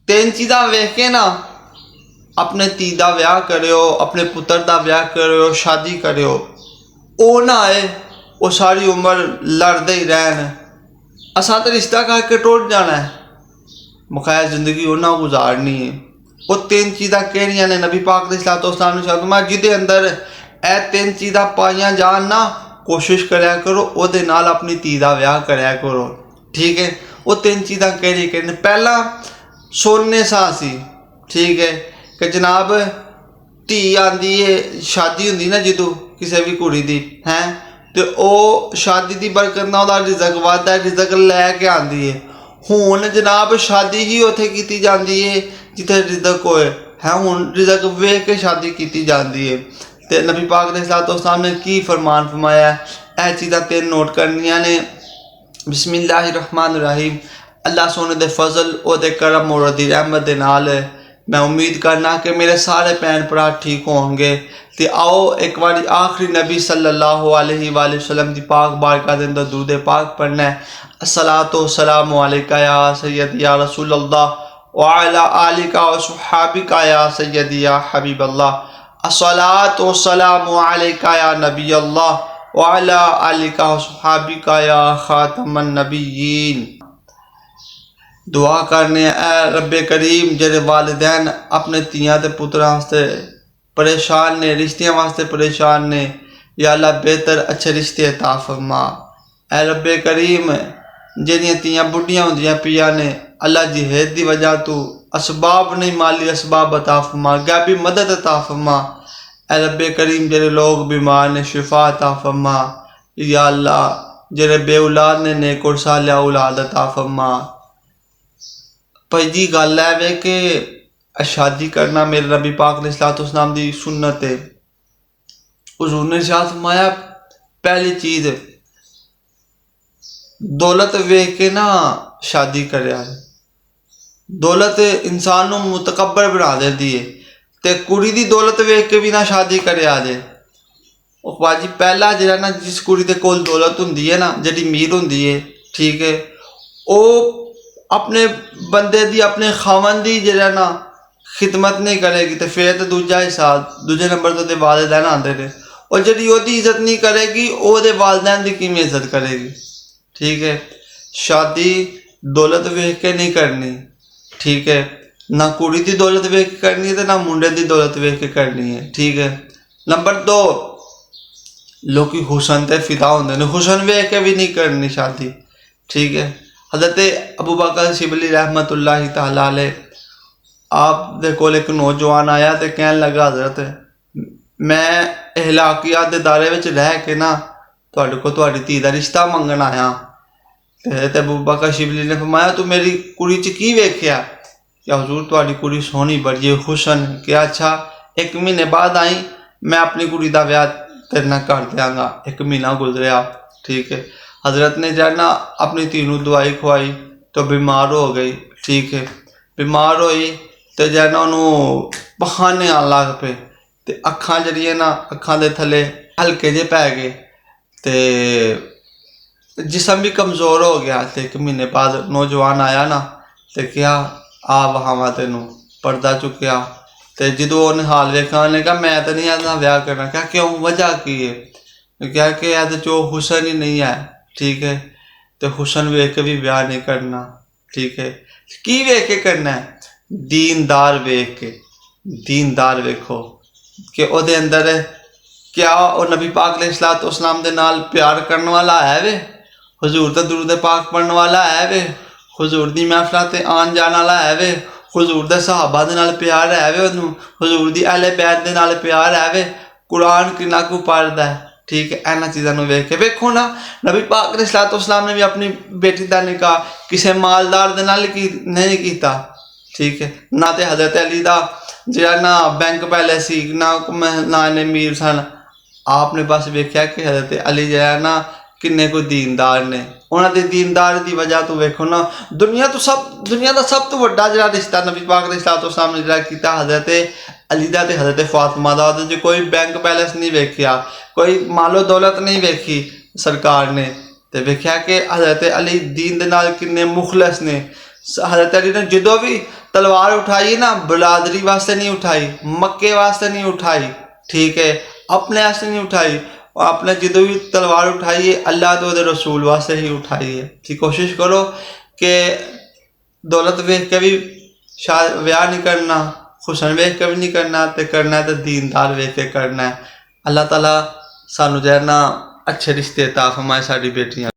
तीन चीज़ा वेख के ना अपने धी का विआह करो, अपने पुत्र का विआह करो, शादी करो। वो ना आए वो सारी उम्र लड़ते ही रहन, असा तो रिश्ता करके टुट जाना है, बकाया जिंदगी उन्हें गुजारनी है। वो तीन चीज़ा केड़ियां ने नबी पाक दे सलातो सलाम जिदे अंदर ए तीन चीज़ा पाइया जान ना, कोशिश कराया करो ओदे नाल अपनी धी का विआह कराया करो। ठीक है, वो तीन चीज़ा केड़ी केड़ी? पहला सोने सासी, ठीक है, कि जनाब धी आंदी है, शादी होंगी ना जो किसी भी कुड़ी की है, तो वह शादी की बरकत ना वह रिजक वधदा है, रिजक लैके आती है। हुण जनाब शादी ही उत्थे की जाती है जिथे रिजक होए है, हुण रिजक वेख के शादी की जाती है। तो नबी पाक ने सलातो सलाम ने की फरमान फरमाया है, यह चीज़ां तीन नोट करनियां ने। बिस्मिल्लाहिर्रहमानिर्रहीम। अल्लाह सोने दे फजल और करम और दी रहमत दे नाल मैं उम्मीद करना कि मेरे सारे भैन भरा ठीक होंगे। तो आओ एक बार आखिरी नबी सल्लल्लाहु अलैहि वसल्लम दी पाक बारगाह दे अंदर दुरूद पाक पढ़ना है। अस्सलातु वस्सलामु अलैका या सय्यदी या रसूल अल्लाह व अला आलिका व सुहाबिका या सय्यदी या हबीब अल्लाह। अस्सलातु वस्सलामु अलैका या नबी अल्लाह व अला आलिका व सुहाबिका या खातमन नबिय्यीन। दुआ करने रब्बे करीम जेरे वालिदैन अपने धियां ते पुत्तरां वास्ते परेशान ने, रिश्तियां वास्ते परेशान ने, या अल्लाह बेहतर अच्छे रिश्ते अता फरमा। ऐ रब्बे करीम जेरियां धियां बुढ़ियां होंदियां पिया ने, अल्लाह जिहेद दी वजह तू असबाब नहीं माली असबाब अता फरमा, गैबी मदद अता फरमा। ऐ रब्बे करीम जेरे लोग बीमार ने शिफा अता फरमा। या अल्लाह जेरे बे औलाद ने नेक और सालिहा औलाद अता फरमा। पहली गल है वे कि शादी करना मेरे नबी पाक ने सलातो सलाम दी सुन्नत है। हुजूर ने इरशाद फरमाया पहली चीज़ दौलत वेख के ना शादी करें। दौलत इंसान को मुतकबर बना देती है, तो कुड़ी दी दौलत वेख के भी ना शादी करे आ जाए। बाजी पहला जो ना जिस कुड़ी दे कोल दौलत होंदी है ना, जी मीर होंदी है, ठीक है, वो अपने बंदे दी अपने खावन दी जो ना खिदमत नहीं करेगी तो फिर तो दूजा हिसाब दूजे नंबर तो वालिदैन आते हैं। और जी ओदी इज्जत नहीं करेगी वो वालिदैन की किमें इज्जत करेगी। ठीक है, शादी दौलत वेख के नहीं करनी, ठीक है, ना कुड़ी की दौलत वेख के करनी है तो ना मुंडे की दौलत वेख के करनी है। ठीक है, नंबर दो लोग हुसन ते फिदा होंदे ने, हुसन वेख के भी नहीं करनी शादी। ठीक है, हज़रत अबू बकर शिबली रहमतुल्लाहि तआला अलैह आप दे कोल एक नौजवान आया तो कहने लगा हज़रत मैं इहलाकियात दे दायरे विच रह के ना तुहाडे को तुहाडी धी दा रिश्ता मंगण आया। तो अबू बकर शिबली ने फरमाया तू मेरी कुड़ी च की वेख्या? क्या हुजूर तुहाडी कुड़ी सोहनी बड़ी है, हुसन। क्या अच्छा, एक महीने बाद आई, मैं अपनी कुड़ी दा विआह तेरे नाल कर देंगा। एक महीना गुजरिया, ठीक है, हज़रत ने जाना अपनी धी नूं दवाई खुआई तो बीमार हो गई। ठीक है, बीमार हुई तो जाना उन्होंने पखाने आन लग पे, तो अखां जड़ियां ना अखां दे थले हल्के जे पै गए, तो जिसम भी कमज़ोर हो गया। तो एक महीने बाद नौजवान आया ना तो क्या आ वहावा तेनों पर्दा चुकया, तो जो उन्हें हाल वेखा उन्हें कहा मैं तो नहीं आता ब्याह करना। क्या क्यों, वजह की है? क्या कि यह तो हुसन ही नहीं है। ठीक है, तो हुसन वेख के भी ब्याह नहीं करना। ठीक है, की वेख के करना है? दीनदार वेख के, दीनदार वेखो कि ओदे अंदर क्या और नबी पाक अलैहिस्सलातु वस्सलाम दे नाल प्यार करने वाला है वे, हुजूर दा दुरूद पाक पढ़ने वाला है वे, हुजूर दी महफिलां ते आन जाने वाला है वे, हुजूर दे सहाबा दे नाल प्यार है वे, हुजूर दी अहले बैत दे नाल प्यार है वे, कुरान किन्ना कु पढ़दा है। ठीक है, इन्हां चीज़ों को वेख के वेखो ना नबी पाक अलैहिस्सलातु वस्सलाम ने भी अपनी बेटी का निकाह किसी मालदार दे नाल नहीं किया। ठीक है, ना तो हज़रत अली दा जिहड़ा ना बैंक बैलेंस सी ना इन्ने मीर सन। आपने बस वेख्या कि हज़रत अली जिहड़ा ना किन्ने कोई दीनदार ने, उन्होंने दीनदार की वजह तो वेखो ना दुनिया का सब तो वड्डा जिहड़ा रिश्ता नबी पाक अलैहिस्सलातु वस्सलाम ने जिहड़ा कीता हज़रत अली दा ते हज़रत फातिमा दा, जो कोई बैंक बैलेंस नहीं वेख्या, कोई मालो दौलत नहीं वेखी सरकार ने, तो वेख्या कि हज़रत अली दीन दे नाल किन्ने मुखलस ने। हज़रत अली ने जो भी तलवार उठाई ना, बरादरी वास्ते नहीं उठाई, मक्के वास्ते नहीं उठाई, ठीक है, अपने वास्ते नहीं उठाई। और आपने जो भी तलवार उठाई है अल्लाह तो रसूल वास्ते ही उठाई है। कि कोशिश करो कि दौलत वेख के भी ब्याह नहीं करना, हुसन वेख के भी नहीं करना, तो करना है तो दीनदार वेख के करना है। अल्लाह ताला सानू जो है ना अच्छे रिश्ते अता फरमाए साडी बेटियां।